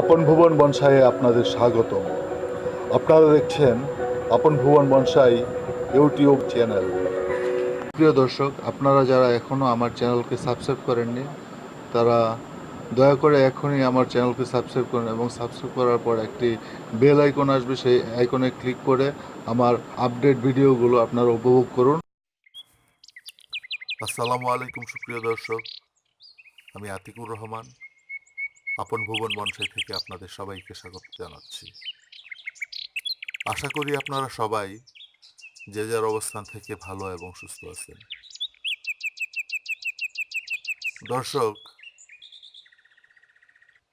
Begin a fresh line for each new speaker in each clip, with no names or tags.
আপনভুবন বনসাইয়ে আপনাদের স্বাগতম। আপনারা দেখছেন আপনভুবন বনসাই ইউটিউব চ্যানেল। প্রিয় দর্শক, আপনারা যারা এখনও আমার চ্যানেলকে সাবস্ক্রাইব করেননি তারা দয়া করে এখনই আমার চ্যানেলকে সাবস্ক্রাইব করুন এবং সাবস্ক্রাইব করার পর একটি বেল আইকন আসবে, সেই আইকনে ক্লিক করে আমার আপডেট ভিডিওগুলো আপনারা উপভোগ করুন।
আসসালামু আলাইকুম সুপ্রিয় দর্শক, আমি আতিকুর রহমান আপন ভুবন বনসাই থেকে আপনাদের সবাইকে স্বাগত জানাচ্ছি। আশা করি আপনারা সবাই যে যার অবস্থান থেকে ভালো এবং সুস্থ আছেন। দর্শক,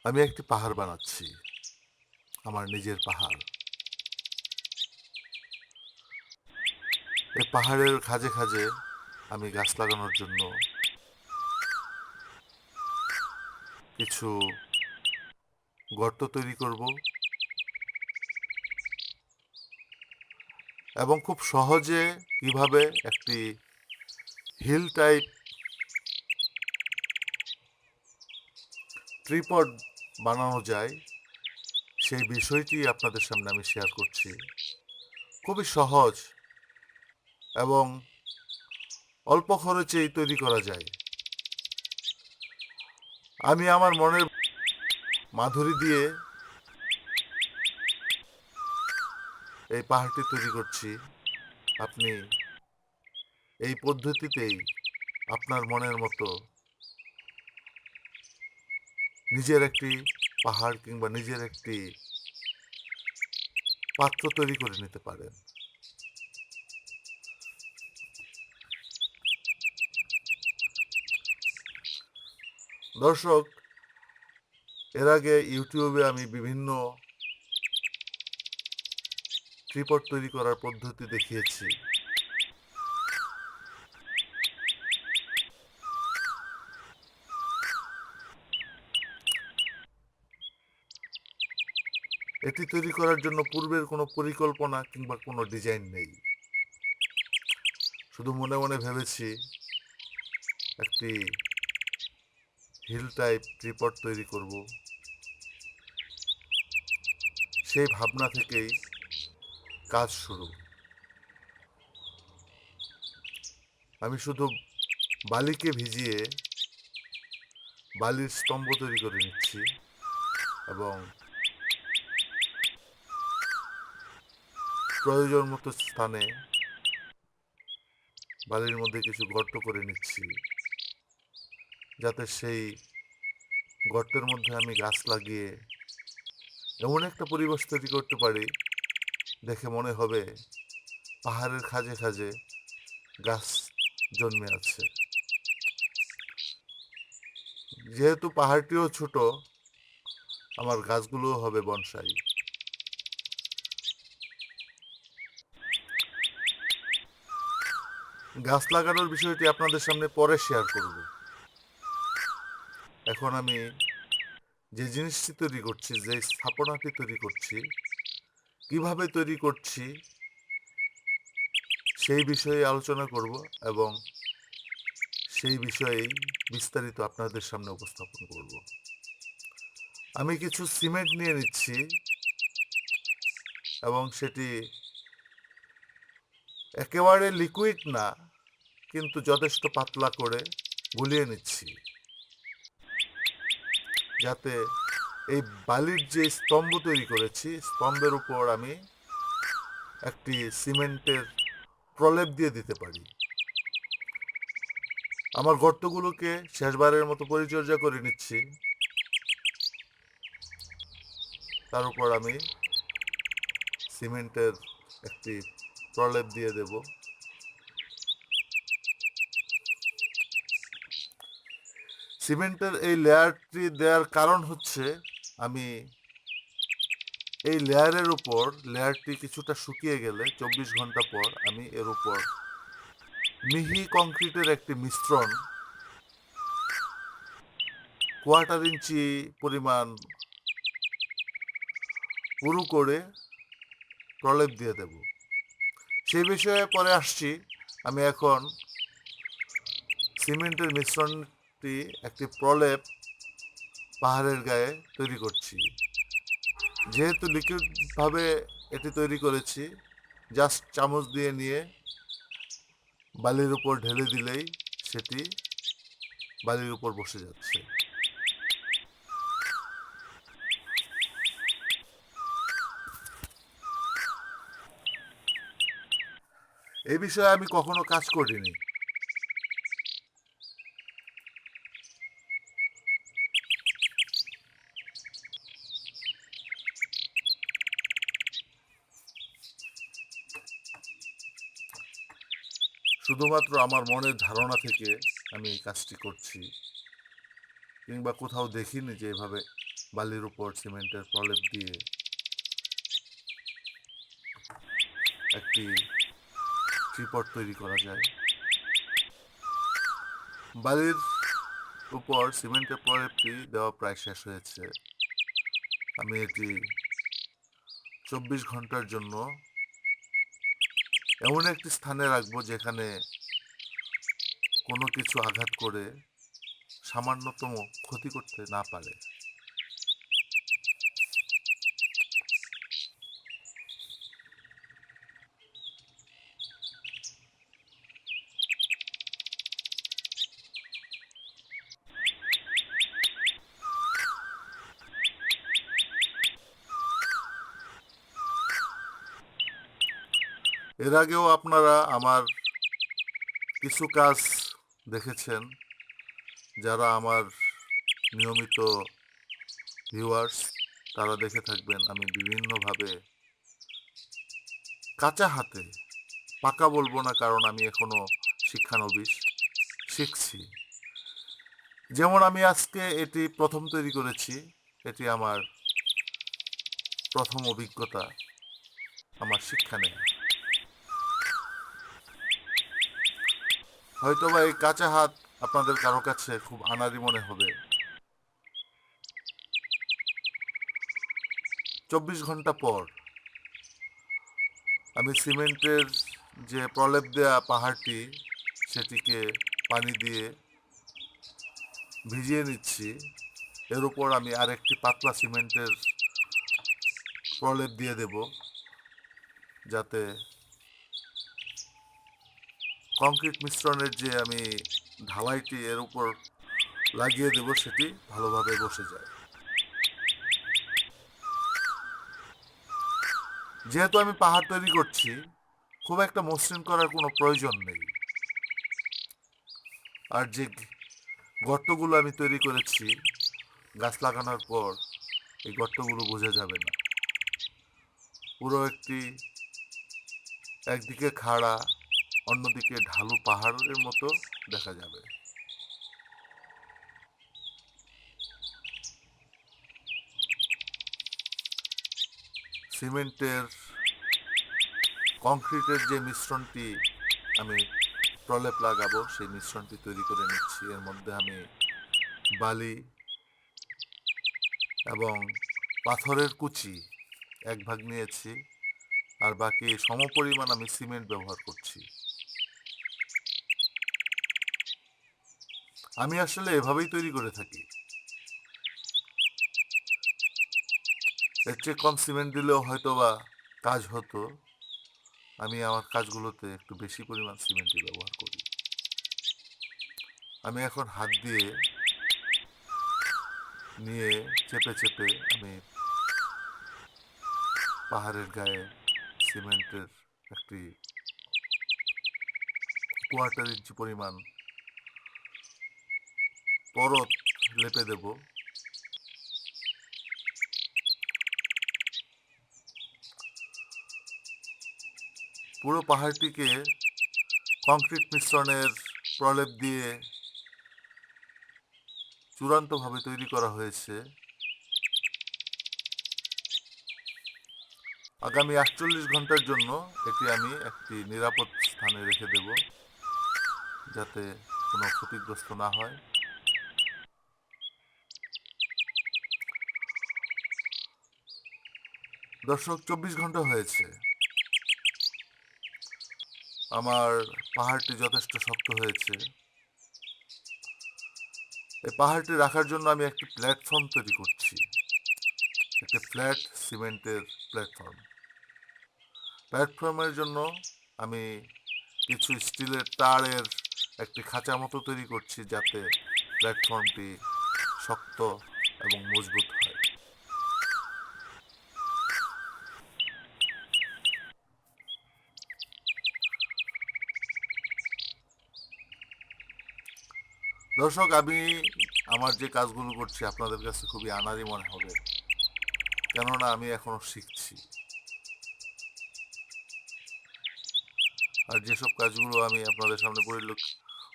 আমি একটি পাহাড় বানাচ্ছি, আমার নিজের পাহাড়। এই পাহাড়ের খাঁজে খাঁজে আমি গাছ লাগানোর জন্য কিছু গর্ত তৈরি করব এবং খুব সহজে কিভাবে একটি হিল টাইপ ট্রিপড বানানো যায় সেই বিষয়টি আপনাদের সামনে আমি শেয়ার করছি। খুবই সহজ এবং অল্প খরচেই তৈরি করা যায়। আমি আমার মনের মাধুরী দিয়ে এই পাহাড়টি তৈরি করছি। আপনি এই পদ্ধতিতেই আপনার মনের মতো নিজের একটি পাহাড় কিংবা নিজের একটি পাত্র তৈরি করে নিতে পারেন। দর্শক, এর আগে ইউটিউবে আমি বিভিন্ন ট্রিপড তৈরি করার পদ্ধতি দেখিয়েছি। এটি তৈরি করার জন্য পূর্বের কোনো পরিকল্পনা কিংবা কোনো ডিজাইন নেই। শুধু মনে মনে ভেবেছি একটি হিল টাইপ ট্রিপড তৈরি করব। সেই ভাবনা থেকেই কাজ শুরু। আমি শুধু বালিকে ভিজিয়ে বালির স্তম্ভ তৈরি করে নিচ্ছি এবং প্রয়োজন মতো স্থানে বালির মধ্যে কিছু গর্ত করে নিচ্ছি, যাতে সেই গর্তের মধ্যে আমি গাছ লাগিয়ে এমন একটা পরিবেশ তৈরি করতে পারি, দেখে মনে হবে পাহাড়ের খাঁজে খাঁজে গাছ জন্মে আছে। যেহেতু পাহাড়টিও ছোট, আমার গাছগুলোও হবে বনসাই। গাছ লাগানোর বিষয়টি আপনাদের সামনে পরে শেয়ার করব। এখন আমি যে জিনিসটি তৈরি করছি, যে স্থাপনাটি তৈরি করছি, কিভাবে তৈরি করছি সেই বিষয়ে আলোচনা করব এবং সেই বিষয়েই বিস্তারিত আপনাদের সামনে উপস্থাপন করব। আমি কিছু সিমেন্ট নিয়ে নিচ্ছি এবং সেটি একেবারে লিকুইড না, কিন্তু যথেষ্ট পাতলা করে গুলিয়ে নিচ্ছি, যাতে এই বালির যে স্তম্ভ তৈরি করেছি স্তম্ভের উপর আমি একটি সিমেন্টের প্রলেপ দিয়ে দিতে পারি। আমার গর্তগুলোকে শেষবারের মতো পরিচর্যা করে নিচ্ছি। তার উপর আমি সিমেন্টের একটি প্রলেপ দিয়ে দেব। সিমেন্টের এই লেয়ারটি দেওয়ার কারণ হচ্ছে, আমি এই লেয়ারের উপর লেয়ারটি কিছুটা শুকিয়ে গেলে 24 ঘন্টা পর আমি এর উপর মিহি কংক্রিটের একটি মিশ্রণ 1/4 ইঞ্চি পরিমাণ পুরু করে প্রলেপ দিয়ে দেব। সেই বিষয়ে পরে আসছি। আমি এখন সিমেন্টের মিশ্রণটি একটি প্রলেপ পাহাড়ের গায়ে তৈরি করছি। যেহেতু লিকুইড ভাবে এটি তৈরি করেছি, জাস্ট চামচ দিয়ে নিয়ে বালির উপর ঢেলে দিলেই সেটি বালির উপর বসে যাচ্ছে। এই বিষয়ে আমি কখনো কাজ করিনি। শুধুমাত্র আমার মনের ধারণা থেকে আমি এই কাজটি করছি, কিংবা কোথাও দেখিনি যে এভাবে বালির উপর সিমেন্টের প্রলেপ দিয়ে একটি ট্রিপট তৈরি করা যায়। বালির উপর সিমেন্টের প্রলেপটি দেওয়া প্রায় শেষ হয়েছে। আমি এটি 24 ঘন্টার জন্য এমন একটি স্থানে রাখবো যেখানে কোনো কিছু আঘাত করে সামান্যতম ক্ষতি করতে না পারে। এর আগেও আপনারা আমার কিছু কাজ দেখেছেন, যারা আমার নিয়মিত ভিউয়ার্স তারা দেখে থাকবেন। আমি বিভিন্নভাবে কাঁচা হাতে, পাকা বলবো না কারণ আমি এখনো শিক্ষানবিশ, শিখছি। যেমন আমি আজকে এটি প্রথম তৈরি করেছি, এটি আমার প্রথম অভিজ্ঞতা, আমার শিক্ষা নেয়া। হয়তোবা এই কাঁচা হাত আপনাদের কারো কাছে খুব আনাড়ি মনে হবে। 24 ঘন্টা পর আমি সিমেন্টের যে প্রলেপ দেয়া পাহাড়টি, সেটিকে পানি দিয়ে ভিজিয়ে নিচ্ছি। এর উপর আমি আরেকটি পাতলা সিমেন্টের প্রলেপ দিয়ে দেব, যাতে কংক্রিট মিশ্রণের যে আমি ঢালাইটি এর উপর লাগিয়ে দেব সেটি ভালোভাবে বসে যায়। যেহেতু আমি পাহাড় তৈরি করছি, খুব একটা মসৃণ করার কোনো প্রয়োজন নেই। আর যে গর্তগুলো আমি তৈরি করেছি গাছ লাগানোর পর, এই গর্তগুলো বোঝা যাবে না। পুরো একদিকে খাড়া, অন্যদিকে ঢালু পাহাড়ের মতো দেখা যাবে। সিমেন্টের, কংক্রিটের যে মিশ্রণটি আমি প্রলেপ লাগাবো, সেই মিশ্রণটি তৈরি করে নিচ্ছি। এর মধ্যে আমি বালি এবং পাথরের কুচি 1 ভাগ নিয়েছি, আর বাকি সমপরিমাণ আমি সিমেন্ট ব্যবহার করছি। আমি আসলে এভাবেই তৈরি করে থাকি। এর চেয়ে কম সিমেন্ট দিলেও হয়তো বা কাজ হতো। আমি আমার কাজগুলোতে একটু বেশি পরিমাণ সিমেন্টই ব্যবহার করি। আমি এখন হাত দিয়ে নিয়ে চেপে চেপে আমি পাহাড়ের গায়ে সিমেন্টের একটি 1/4 ইঞ্চি পরিমাণ পরত লেপে দেব। পুরো পাহাড়টিকে কংক্রিট মিশ্রণের প্রলেপ দিয়ে চূড়ান্তভাবে তৈরি করা হয়েছে। আগামী 48 ঘন্টার জন্য এটি আমি একটি নিরাপদ স্থানে রেখে দেব, যাতে কোনো ক্ষতিগ্রস্ত না হয়। দর্শক, 24 ঘন্টা হয়েছে। আমার পাহাড়টি যথেষ্ট শক্ত হয়েছে। এই পাহাড়টি রাখার জন্য আমি একটি প্ল্যাটফর্ম তৈরি করছি। একটি ফ্ল্যাট সিমেন্টের প্ল্যাটফর্মের জন্য আমি কিছু স্টিলের তারের একটি খাঁচা মতো তৈরি করছি, যাতে প্ল্যাটফর্মটি শক্ত এবং মজবুত হয়। দর্শক, আমি আমার যে কাজগুলো করছি আপনাদের কাছে খুবই আনাড়ি মনে হবে, কেননা আমি এখনো শিখছি। আর যেসব কাজগুলো আমি আপনাদের সামনে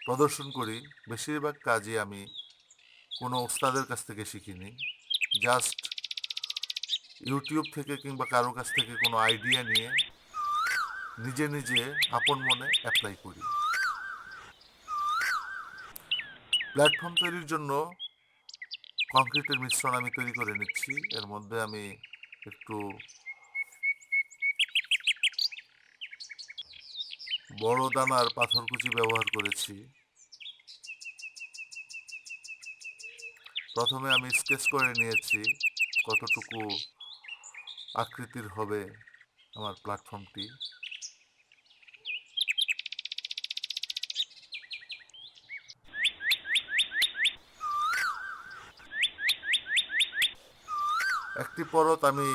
প্রদর্শন করি, বেশিরভাগ কাজই আমি কোনো ওস্তাদের কাছ থেকে শিখিনি, জাস্ট ইউটিউব থেকে কিংবা কারো কাছ থেকে কোনো আইডিয়া নিয়ে নিজে নিজে আপন মনে অ্যাপ্লাই করি। প্ল্যাটফর্ম তৈরির জন্য কংক্রিটের মিশ্রণ আমি তৈরি করে নিচ্ছি। এর মধ্যে আমি একটু বড় দানার পাথরকুচি ব্যবহার করেছি। প্রথমে আমি স্কেচ করে নিয়েছি কতটুকু আকৃতির হবে আমার প্ল্যাটফর্মটি। একটি পরত আমি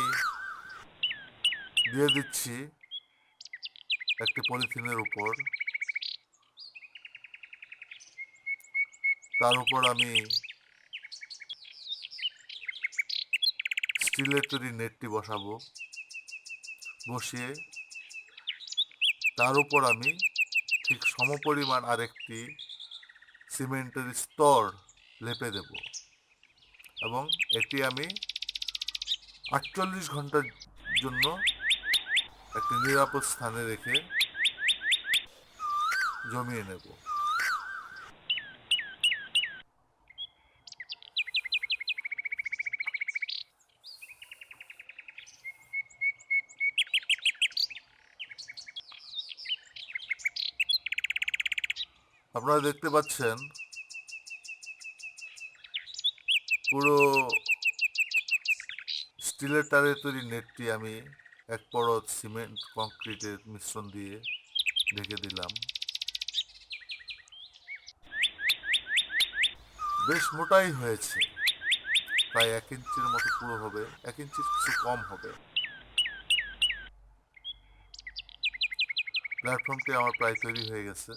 দিয়ে দিচ্ছি একটি পলিথিনের উপর, তার উপর আমি স্টিলের তৈরি নেটটি বসাবো। বসিয়ে তার উপর আমি ঠিক সমপরিমাণ আরেকটি সিমেন্টের স্তর লেপে দেব এবং এটি আমি 48 ঘন্টার জন্য একটি নিরাপদ স্থানে রেখে জমিয়ে নেব। আপনারা দেখতে পাচ্ছেন পুরো স্টিলের তারে তৈরি নেটটি আমি এক পরত সিমেন্ট কংক্রিটের মিশ্রণ দিয়ে ঢেকে দিলাম। বেশ মোটাই হয়েছে, প্রায় 1 ইঞ্চির মতো পুরো হবে, 1 ইঞ্চির কিছু কম হবে। প্ল্যাটফর্মটি আমার প্রায় তৈরি হয়ে গেছে।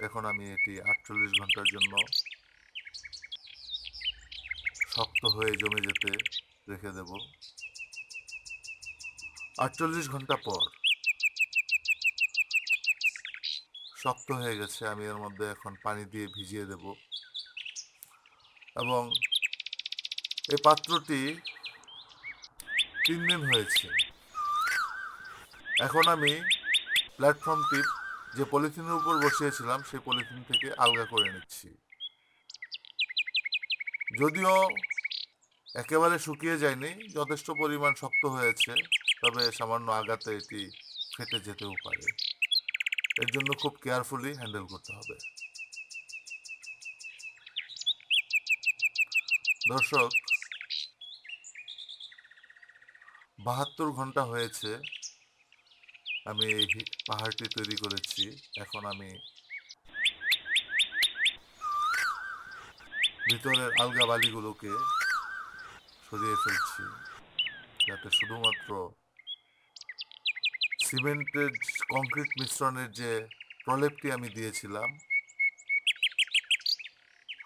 এখন আমি এটি 48 ঘন্টার জন্য শক্ত হয়ে জমে যেতে রেখে দেব। 48 ঘন্টা পর শক্ত হয়ে গেছে। আমি এর মধ্যে এখন পানি দিয়ে ভিজিয়ে দেব এবং এই পাত্রটি 3 দিন হয়েছে। এখন আমি প্ল্যাটফর্মটি যে পলিথিনের উপর বসিয়েছিলাম সেই পলিথিন থেকে আলগা করে নিচ্ছি। যদিও একেবারে শুকিয়ে যায়নি, যথেষ্ট পরিমাণ শক্ত হয়েছে, তবে সামান্য আঘাতে এটি ফেটে যেতেও পারে। এর জন্য খুব কেয়ারফুলি হ্যান্ডেল করতে হবে। দর্শক, 72 ঘন্টা হয়েছে আমি এই পাহাড়টি তৈরি করেছি। এখন আমি ভিতরের আলগা বালিগুলোকে সরিয়ে ফেলছি, যাতে শুধুমাত্র সিমেন্টের কংক্রিট মিশ্রণের যে প্রলেপটি আমি দিয়েছিলাম,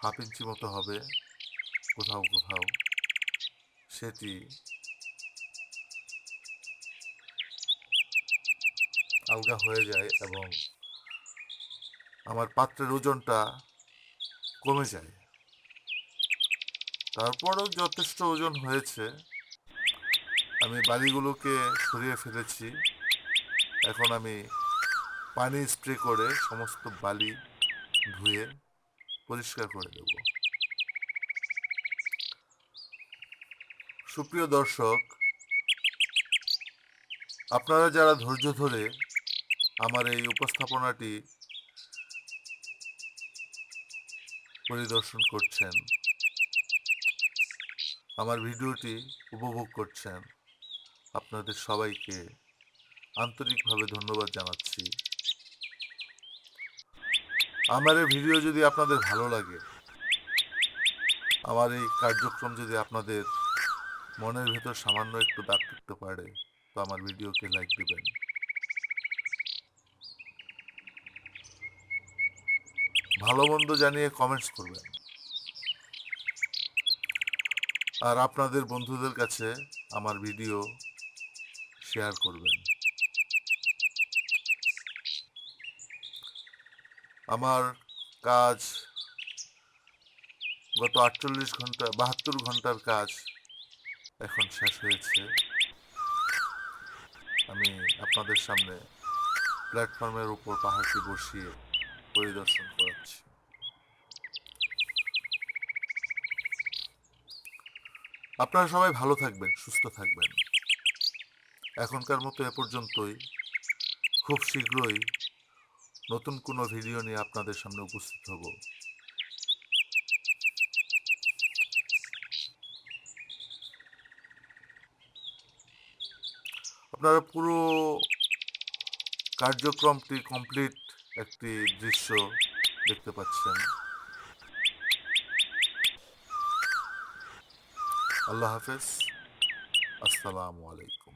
1/2 ইঞ্চি মতো হবে কোথাও কোথাও, সেটি আলগা হয়ে যায় এবং আমার পাত্রের ওজনটা কমে যায়। তারপরও যথেষ্ট ওজন হয়েছে। আমি বালিগুলোকে সরিয়ে ফেলেছি। এখন আমি পানি স্প্রে করে সমস্ত বালি ধুয়ে পরিষ্কার করে দেব। সুপ্রিয় দর্শক, আপনারা যারা ধৈর্য ধরে আমার এই উপস্থাপনাটি পরিদর্শন করছেন, আমার ভিডিওটি উপভোগ করছেন, আপনাদের সবাইকে আন্তরিকভাবে ধন্যবাদ জানাচ্ছি। আমার এই ভিডিও যদি আপনাদের ভালো লাগে, আমার এই কার্যক্রম যদি আপনাদের মনের ভেতর সামান্য একটু দাগ কাটতে পারে, তো আমার ভিডিওকে লাইক দিবেন। ভালো মন্দ জানিয়ে কমেন্টস করবেন। আর আপনাদের বন্ধুদের কাছে আমার ভিডিও শেয়ার করবেন। আমার কাজ গত 72 ঘন্টার কাজ এখন শেষ হয়েছে। আমি আপনাদের সামনে প্ল্যাটফর্মের উপর পাহাড়টি বসিয়ে পরিদর্শন করাচ্ছি। আপনারা সবাই ভালো থাকবেন, সুস্থ থাকবেন। এখনকার মতো এ পর্যন্তই। খুব শীঘ্রই নতুন কোনো ভিডিও নিয়ে আপনাদের সামনে উপস্থিত হব। আপনারা পুরো কার্যক্রমটি কমপ্লিট একটি দৃশ্য দেখতে পাচ্ছেন। আল্লাহ হাফেজ, আসসালামু আলাইকুম।